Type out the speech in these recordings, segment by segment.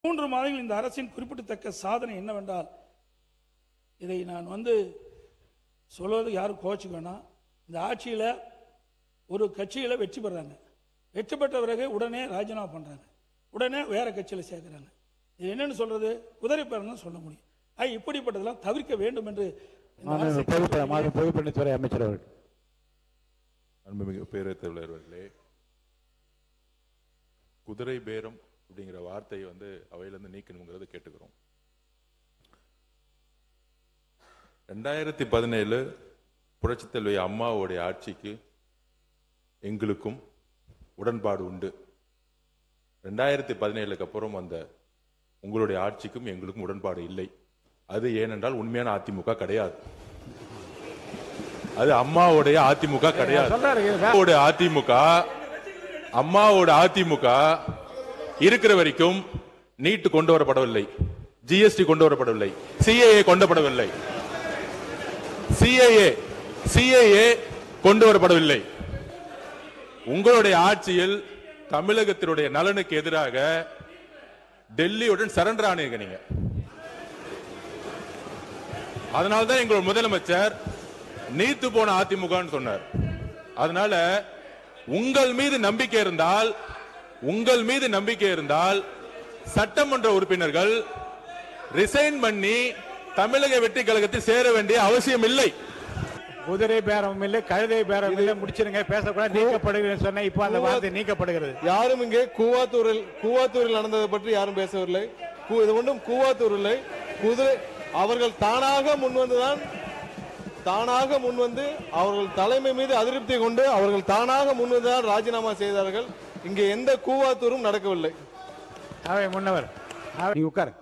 3 மாதங்கள் இந்த அரசின் குறிப்பிடத்தக்க சாதனை என்னவென்றால், இதை நான் சொல்வது யாரும் கோச்சுக்கோனா, இந்த ஆட்சியில் ஒரு கட்சியில் வெற்றி பெறாங்க, வெற்றி பெற்ற பிறகு உடனே ராஜினாமா பண்றாங்க, உடனே வேற கட்சியில் சேர்க்கிறாங்க. இது என்னன்னு சொல்றது? குதிரை பேரம் சொல்ல முடியும். இப்படிப்பட்டதெல்லாம் தவிர்க்க வேண்டும் என்று பொதுப்பணித்துறை அமைச்சர் அவர்கள். அன்புமிகு பேரவைத் தலைவர் அவர்களே, குதிரை பேரம் அப்படிங்கிற வார்த்தையை அவையிலிருந்து நீக்கணுங்கிறது கேட்டுக்கிறோம். 2017 புரட்சித் தலைவி அம்மாவுடைய ஆட்சிக்கு எங்களுக்கும் உடன்பாடு உண்டு. 2017க்கு அப்புறம் உங்களுடைய ஆட்சிக்கும் எங்களுக்கும் உடன்பாடு இல்லை. அது ஏனென்றால் உண்மையான அதிமுக கிடையாது. அது அம்மாவுடைய அதிமுக கிடையாது. அம்மாவோட அதிமுக இருக்கிற வரைக்கும் நீட் கொண்டு வரப்படவில்லை, ஜிஎஸ்டி கொண்டு வரப்படவில்லை, சிஏஏ கொண்டுவரப்படவில்லை, சிஏஏ கொண்டு வரப்படவில்லை. உங்களுடைய ஆட்சியில் தமிழகத்தினுடைய நலனுக்கு எதிராக டெல்லியுடன் சரண்டர் ஆனீங்க நீங்க. அதனால்தான் எங்களோட முதலமைச்சர் நீத்து போன அதிமுக சொன்னார். அதனால உங்கள் மீது நம்பிக்கை இருந்தால் சட்டமன்ற உறுப்பினர்கள் ரிசைன் பண்ணி தமிழக வெற்றி கழகத்தில் சேர வேண்டிய அவசியம் இல்லை. குதிரை பேரம் இல்லை, கழுதை பேரம் இல்லை, முடிச்சிருங்க, பேசக்கூடாது, நீக்கப்படுகிறது சொன்ன. இப்போ அந்த வார்த்தை நீக்கப்படுகிறது. யாரும் இங்கே கூவாத்தூரில் நடந்ததை பற்றி யாரும் பேசவில்லை. இது ஒன்றும் கூவாத்தூர் இல்லை. குதிரை அவர்கள் தானாக முன்வந்து அவர்கள் தலைமை மீது அதிருப்தி கொண்டு அவர்கள் தானாக முன்வந்துதான் ராஜினாமா செய்தார்கள். இங்கே எந்த கூவாத்தூரும் நடக்கவில்லை. அவை முன்னவர் உட்காருங்க.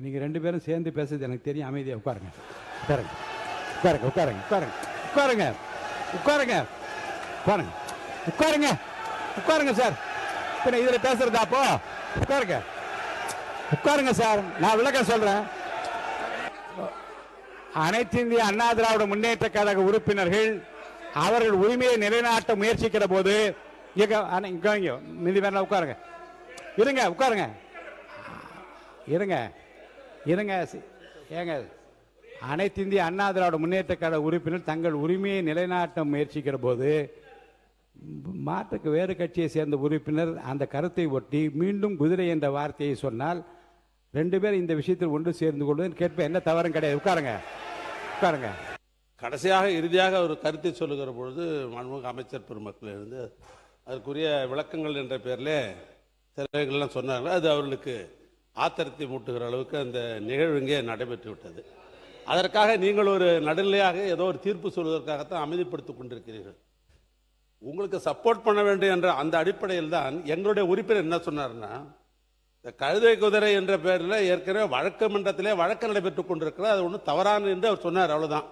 நீங்க 2 பேரும் சேர்ந்து பேசுறது எனக்கு தெரியும். அமைதியா உட்காருங்க சார். இதுல பேசுறதா? அப்போ உட்காருங்க சார். நான் விளக்கம் சொல்றேன். அனைத்து இந்திய அண்ணா திராவிட முன்னேற்ற கழக உறுப்பினர்கள் அவர்கள் உரிமையை நிலைநாட்ட முயற்சிக்கிற போது அனைத்து இந்திய அண்ணா திராவிட முன்னேற்ற கழக உறுப்பினர் தங்கள் உரிமையை நிலைநாட்ட முயற்சிக்கிற போது மாற்றுக்கு வேறு கட்சியை சேர்ந்த உறுப்பினர் அந்த கருத்தை ஒட்டி மீண்டும் குதிரை என்ற வார்த்தையை சொன்னால் 2 பேர் இந்த விஷயத்தில் ஒன்று சேர்ந்து கொள்வது கேட்ப என்ன தவறும் கிடையாது. உட்காருங்க. கடைசியாக இறுதியாக ஒரு கருத்தை சொல்லுகிற பொழுது மாண்புமிகு அமைச்சர் பெருமக்கள் இருந்து அதற்குரிய விளக்கங்கள் என்ற பெயரில் சில சொன்னார்கள். அது அவர்களுக்கு ஆத்திரத்தை மூட்டுகிற அளவுக்கு அந்த நிகழ்வு இங்கே நடைபெற்று விட்டது. அதற்காக நீங்கள் ஒரு நடுநிலையாக ஏதோ ஒரு தீர்ப்பு சொல்வதற்காகத்தான் அமைதிப்படுத்திக் கொண்டிருக்கிறீர்கள். உங்களுக்கு சப்போர்ட் பண்ண வேண்டும் என்ற அந்த அடிப்படையில் தான் எங்களுடைய உறுப்பினர் என்ன சொன்னார்னா, இந்த கழுதை குதிரை என்ற பெயரில் ஏற்கனவே வழக்கு மன்றத்திலே வழக்கு நடைபெற்றுக் கொண்டிருக்கிறது, அது ஒன்றும் தவறானது என்று அவர் சொன்னார். அவ்வளவுதான்.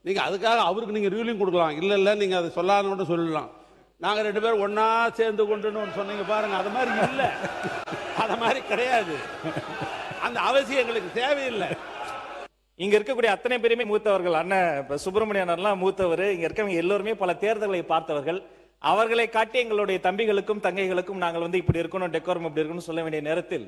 நீங்க அதுக்காக அவருக்கு நீங்க ரூலிங் கொடுக்கலாம். இல்ல நீங்க அதை சொல்லான்னு சொல்லலாம். நாங்க 2 பேரும் ஒன்னா சேர்ந்து கொண்டுன்னு சொன்னீங்க பாருங்க, அது மாதிரி இல்லை, அது மாதிரி கிடையாது. அந்த அவசியம் எங்களுக்கு தேவையில்லை. இங்க இருக்கக்கூடிய அத்தனை பேருமே மூத்தவர்கள். அண்ணன் சுப்பிரமணியன் மூத்தவர். இங்க இருக்கவங்க எல்லோருமே பல தேர்தல்களை பார்த்தவர்கள். அவர்களை காட்டி எங்களுடைய தம்பிகளுக்கும் தங்கைகளுக்கும் நாங்கள் இப்படி இருக்கணும், டெக்கோரம் இப்படி இருக்கணும் சொல்ல வேண்டிய நேரத்தில்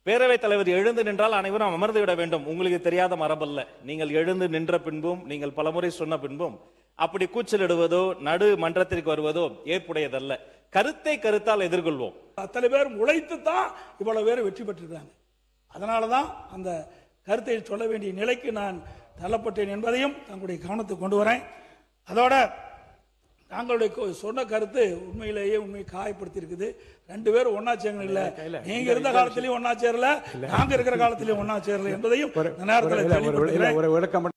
பேரவைத் தலைவர் எழுந்து நின்றால் அனைவரும் அமர்ந்து விட வேண்டும். உங்களுக்கு தெரியாத மரபல்ல. நீங்கள் எழுந்து நின்ற பின்பும் நீங்கள் பலமுறை சொன்ன பின்பும் அப்படி கூச்சலிடுவதோ நடு மன்றத்திற்கு வருவதோ ஏற்புடையதல்ல. கருத்தால் எதிர்கொள்வோம். அத்தனை பேர் உழைத்து தான் இவ்வளவு பேர் வெற்றி பெற்றிருக்காங்க. அதனாலதான் அந்த கருத்தை சொல்ல வேண்டிய நிலைக்கு நான் தள்ளப்பட்டேன் என்பதையும் தங்களுடைய கவனத்துக்கு கொண்டு வரேன். அதோட நாங்களுடைய சொன்ன கருத்து உண்மையிலேயே காயப்படுத்தி இருக்குது. 2 பேரும் ஒன்னா சேரல இல்ல, நீங்க இருந்த காலத்திலயும் ஒன்னா சேரல, நாங்க இருக்கிற காலத்திலயும் ஒன்னா சேரல என்பதையும் நேரத்தில்